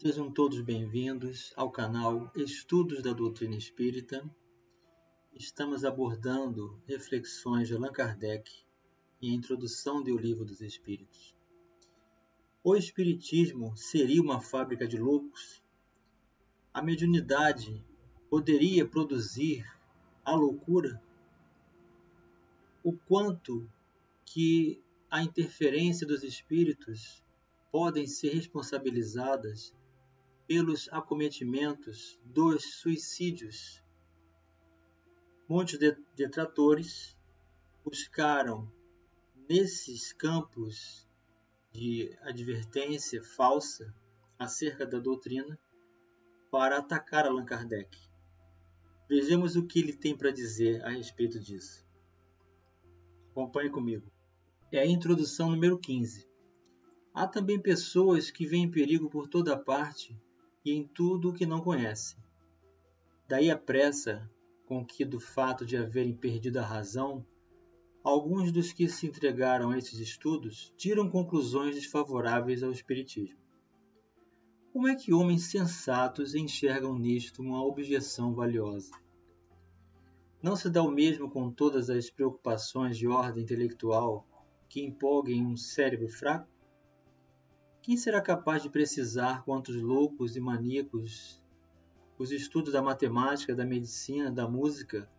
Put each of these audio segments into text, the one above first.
Sejam todos bem-vindos ao canal Estudos da Doutrina Espírita. Estamos abordando reflexões de Allan Kardec e a introdução do Livro dos Espíritos. O Espiritismo seria uma fábrica de loucos? A mediunidade poderia produzir a loucura? O quanto que a interferência dos espíritos podem ser responsabilizadas pelos acometimentos dos suicídios. Muitos detratores buscaram, nesses campos de advertência falsa acerca da doutrina, para atacar Allan Kardec. Vejamos o que ele tem para dizer a respeito disso. Acompanhe comigo. É a introdução número 15. Há também pessoas que veem perigo por toda parte e em tudo o que não conhecem. Daí a pressa com que, do fato de haverem perdido a razão, alguns dos que se entregaram a esses estudos tiram conclusões desfavoráveis ao Espiritismo. Como é que homens sensatos enxergam nisto uma objeção valiosa? Não se dá o mesmo com todas as preocupações de ordem intelectual que empolguem um cérebro fraco? Quem será capaz de precisar quantos loucos e maníacos os estudos da matemática, da medicina, da música,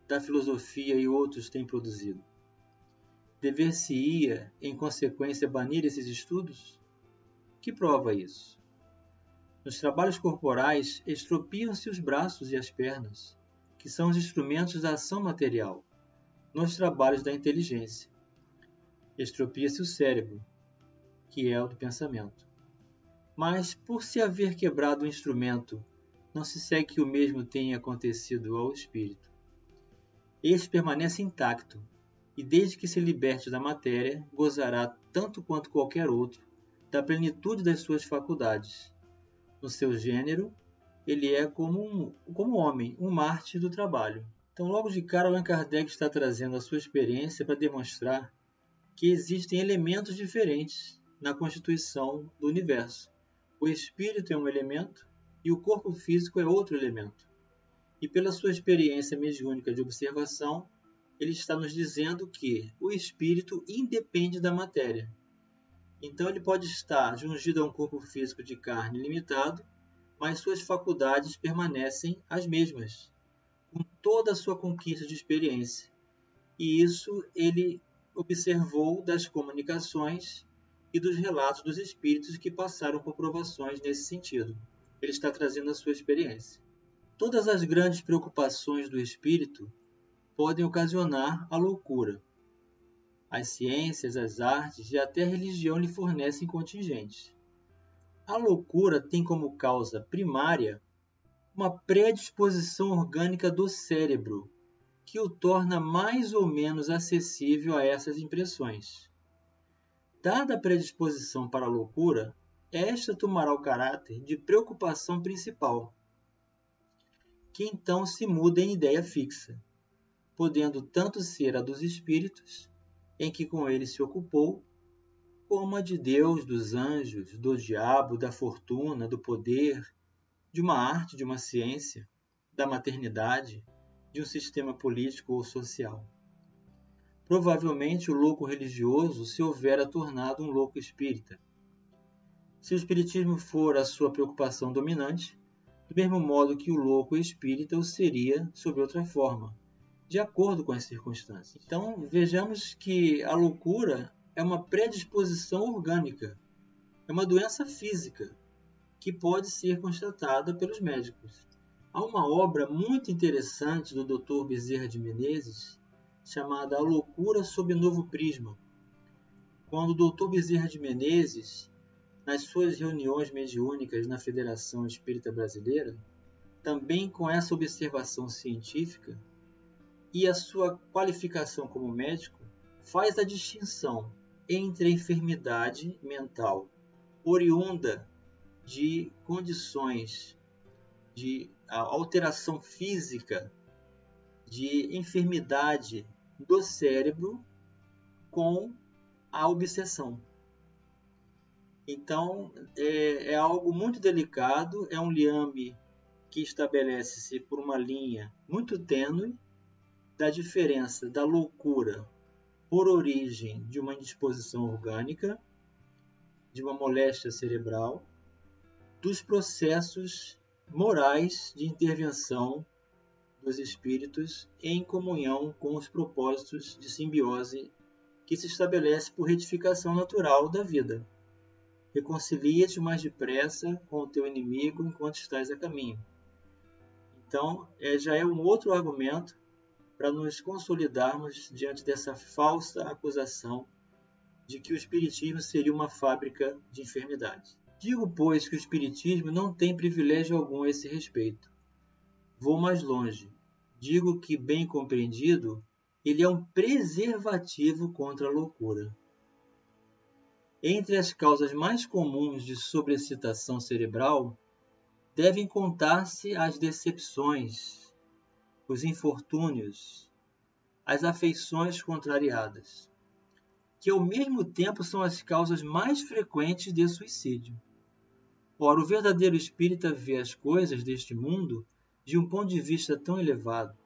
da filosofia e outros têm produzido? Dever-se-ia, em consequência, banir esses estudos? Que prova isso? Nos trabalhos corporais, estropiam-se os braços e as pernas, que são os instrumentos da ação material. Nos trabalhos da inteligência, estropia-se o cérebro, que é o do pensamento. Mas, por se haver quebrado o instrumento, não se segue que o mesmo tenha acontecido ao espírito. Este permanece intacto, e desde que se liberte da matéria, gozará, tanto quanto qualquer outro, da plenitude das suas faculdades. No seu gênero, ele é como homem, um mártir do trabalho. Então, logo de cara, Allan Kardec está trazendo a sua experiência para demonstrar que existem elementos diferentes na constituição do universo. O espírito é um elemento e o corpo físico é outro elemento. E pela sua experiência mediúnica de observação, ele está nos dizendo que o espírito independe da matéria. Então ele pode estar jungido a um corpo físico de carne limitado, mas suas faculdades permanecem as mesmas, com toda a sua conquista de experiência. E isso ele observou das comunicações e dos relatos dos espíritos que passaram por provações nesse sentido. Ele está trazendo a sua experiência. Todas as grandes preocupações do espírito podem ocasionar a loucura. As ciências, as artes e até a religião lhe fornecem contingentes. A loucura tem como causa primária uma predisposição orgânica do cérebro, que o torna mais ou menos acessível a essas impressões. Dada a predisposição para a loucura, esta tomará o caráter de preocupação principal, que então se muda em ideia fixa, podendo tanto ser a dos espíritos, em que com ele se ocupou, como a de Deus, dos anjos, do diabo, da fortuna, do poder, de uma arte, de uma ciência, da maternidade, de um sistema político ou social. Provavelmente o louco religioso se houvera tornado um louco espírita. Se o espiritismo for a sua preocupação dominante, do mesmo modo que o louco espírita o seria sob outra forma, de acordo com as circunstâncias. Então vejamos que a loucura é uma predisposição orgânica, é uma doença física que pode ser constatada pelos médicos. Há uma obra muito interessante do Dr. Bezerra de Menezes, chamada A Loucura sob Novo Prisma, quando o Dr. Bezerra de Menezes, nas suas reuniões mediúnicas na Federação Espírita Brasileira, também com essa observação científica e a sua qualificação como médico, faz a distinção entre a enfermidade mental oriunda de condições de alteração física, de enfermidade do cérebro com a obsessão. Então, é algo muito delicado, é um liame que estabelece-se por uma linha muito tênue da diferença da loucura por origem de uma indisposição orgânica, de uma moléstia cerebral, dos processos morais de intervenção dos espíritos em comunhão com os propósitos de simbiose que se estabelece por retificação natural da vida. Reconcilia-te mais depressa com o teu inimigo enquanto estás a caminho. Então, já é um outro argumento para nos consolidarmos diante dessa falsa acusação de que o Espiritismo seria uma fábrica de enfermidades. Digo, pois, que o Espiritismo não tem privilégio algum a esse respeito. Vou mais longe. Digo que, bem compreendido, ele é um preservativo contra a loucura. Entre as causas mais comuns de sobreexcitação cerebral, devem contar-se as decepções, os infortúnios, as afeições contrariadas, que ao mesmo tempo são as causas mais frequentes de suicídio. Ora, o verdadeiro espírita vê as coisas deste mundo de um ponto de vista tão elevado.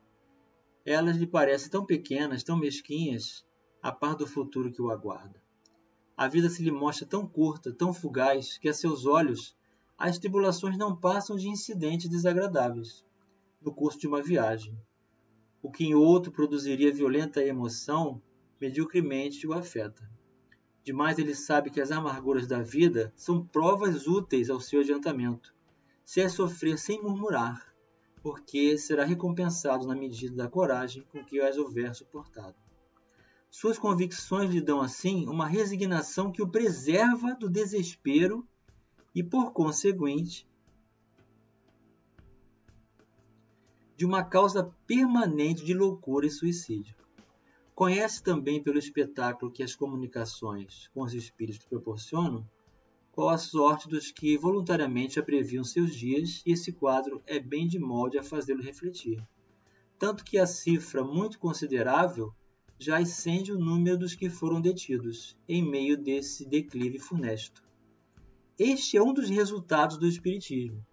Elas lhe parecem tão pequenas, tão mesquinhas, a par do futuro que o aguarda. A vida se lhe mostra tão curta, tão fugaz, que a seus olhos as tribulações não passam de incidentes desagradáveis no curso de uma viagem. O que em outro produziria violenta emoção, mediocremente o afeta. Demais ele sabe que as amarguras da vida são provas úteis ao seu adiantamento, se as sofrer sem murmurar, porque será recompensado na medida da coragem com que as houver suportado. Suas convicções lhe dão, assim, uma resignação que o preserva do desespero e, por conseguinte, de uma causa permanente de loucura e suicídio. Conhece também, pelo espetáculo que as comunicações com os espíritos proporcionam, qual a sorte dos que voluntariamente abreviam seus dias, e esse quadro é bem de molde a fazê-lo refletir. Tanto que a cifra muito considerável já excede o número dos que foram detidos, em meio desse declive funesto. Este é um dos resultados do Espiritismo.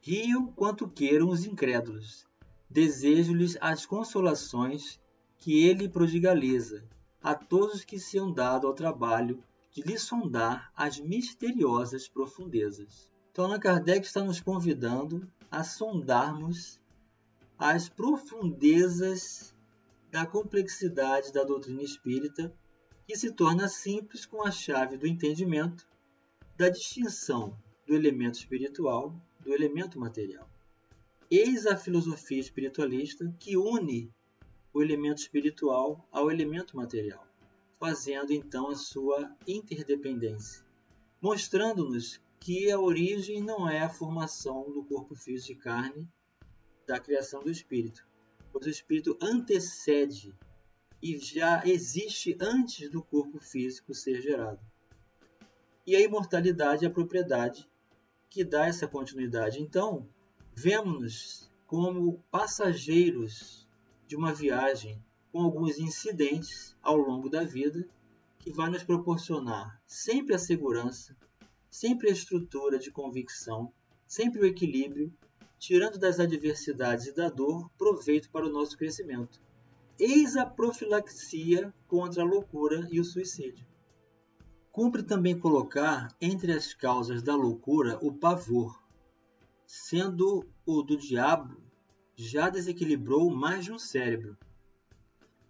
Riam quanto queiram os incrédulos. Desejo-lhes as consolações que ele prodigaliza a todos que se han dado ao trabalho de lhe sondar as misteriosas profundezas. Então, Allan Kardec está nos convidando a sondarmos as profundezas da complexidade da doutrina espírita, que se torna simples com a chave do entendimento da distinção do elemento espiritual do elemento material. Eis a filosofia espiritualista que une o elemento espiritual ao elemento material, fazendo então a sua interdependência, mostrando-nos que a origem não é a formação do corpo físico de carne da criação do espírito, pois o espírito antecede e já existe antes do corpo físico ser gerado. E a imortalidade é a propriedade que dá essa continuidade. Então, vemo-nos como passageiros de uma viagem com alguns incidentes ao longo da vida que vai nos proporcionar sempre a segurança, sempre a estrutura de convicção, sempre o equilíbrio, tirando das adversidades e da dor proveito para o nosso crescimento. Eis a profilaxia contra a loucura e o suicídio. Cumpre também colocar entre as causas da loucura o pavor, sendo o do diabo já desequilibrou mais de um cérebro.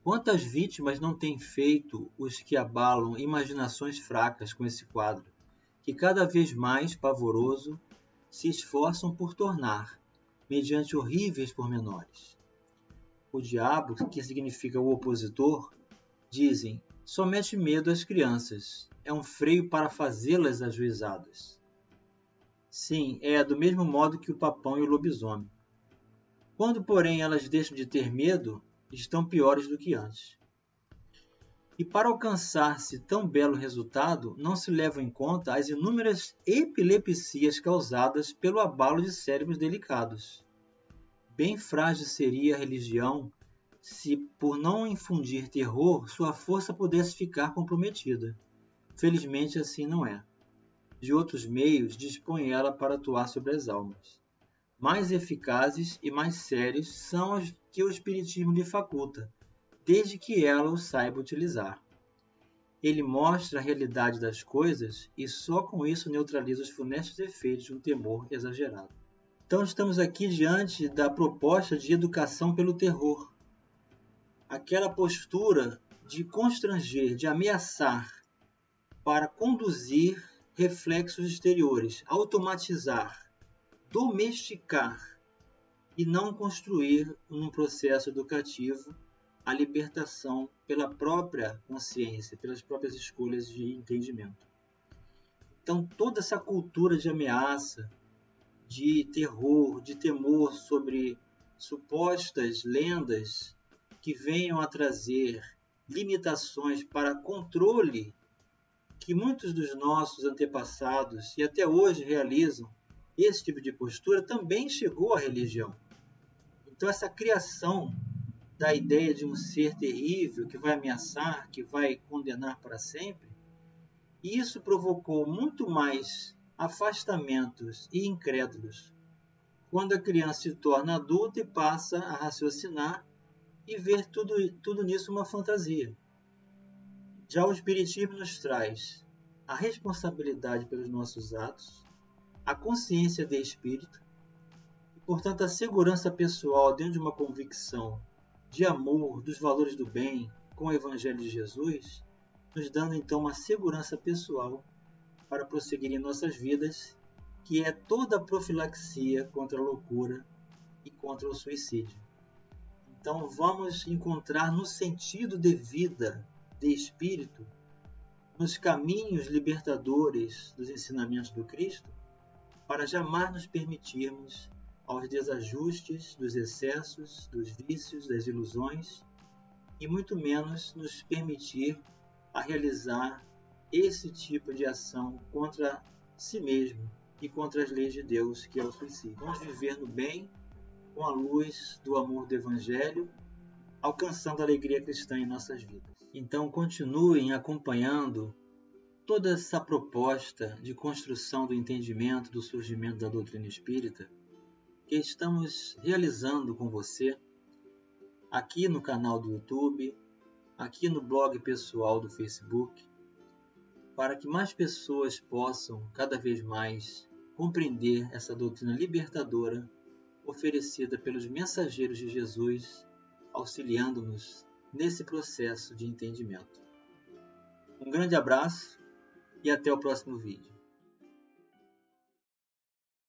Quantas vítimas não têm feito os que abalam imaginações fracas com esse quadro, que cada vez mais pavoroso se esforçam por tornar, mediante horríveis pormenores. O diabo, que significa o opositor, dizem, só mete medo às crianças, é um freio para fazê-las ajuizadas. Sim, é do mesmo modo que o papão e o lobisomem. Quando, porém, elas deixam de ter medo, estão piores do que antes. E para alcançar-se tão belo resultado, não se levam em conta as inúmeras epilepsias causadas pelo abalo de cérebros delicados. Bem frágil seria a religião se, por não infundir terror, sua força pudesse ficar comprometida. Felizmente, assim não é. de outros meios dispõe ela para atuar sobre as almas. Mais eficazes e mais sérios são os que o Espiritismo lhe faculta, desde que ela o saiba utilizar. Ele mostra a realidade das coisas e só com isso neutraliza os funestos efeitos de um temor exagerado. Então estamos aqui diante da proposta de educação pelo terror. Aquela postura de constranger, de ameaçar, para conduzir reflexos exteriores, automatizar, domesticar e não construir num processo educativo a libertação pela própria consciência, pelas próprias escolhas de entendimento. Então, toda essa cultura de ameaça, de terror, de temor sobre supostas lendas que venham a trazer limitações para controle que muitos dos nossos antepassados e até hoje realizam, esse tipo de postura também chegou à religião. Então, essa criação da ideia de um ser terrível que vai ameaçar, que vai condenar para sempre, isso provocou muito mais afastamentos e incrédulos quando a criança se torna adulta e passa a raciocinar e ver tudo nisso uma fantasia. Já o Espiritismo nos traz a responsabilidade pelos nossos atos, a consciência de espírito e, portanto, a segurança pessoal dentro de uma convicção de amor, dos valores do bem, com o Evangelho de Jesus, nos dando então uma segurança pessoal para prosseguir em nossas vidas, que é toda a profilaxia contra a loucura e contra o suicídio. Então vamos encontrar no sentido de vida, de espírito, nos caminhos libertadores dos ensinamentos do Cristo, para jamais nos permitirmos aos desajustes, dos excessos, dos vícios, das ilusões, e muito menos nos permitir a realizar esse tipo de ação contra si mesmo e contra as leis de Deus, que é o suicídio. Vamos viver no bem, com a luz do amor do Evangelho, alcançando a alegria cristã em nossas vidas. Então continuem acompanhando toda essa proposta de construção do entendimento do surgimento da doutrina espírita que estamos realizando com você aqui no canal do YouTube, aqui no blog pessoal do Facebook, para que mais pessoas possam cada vez mais compreender essa doutrina libertadora oferecida pelos mensageiros de Jesus, auxiliando-nos nesse processo de entendimento. Um grande abraço e até o próximo vídeo.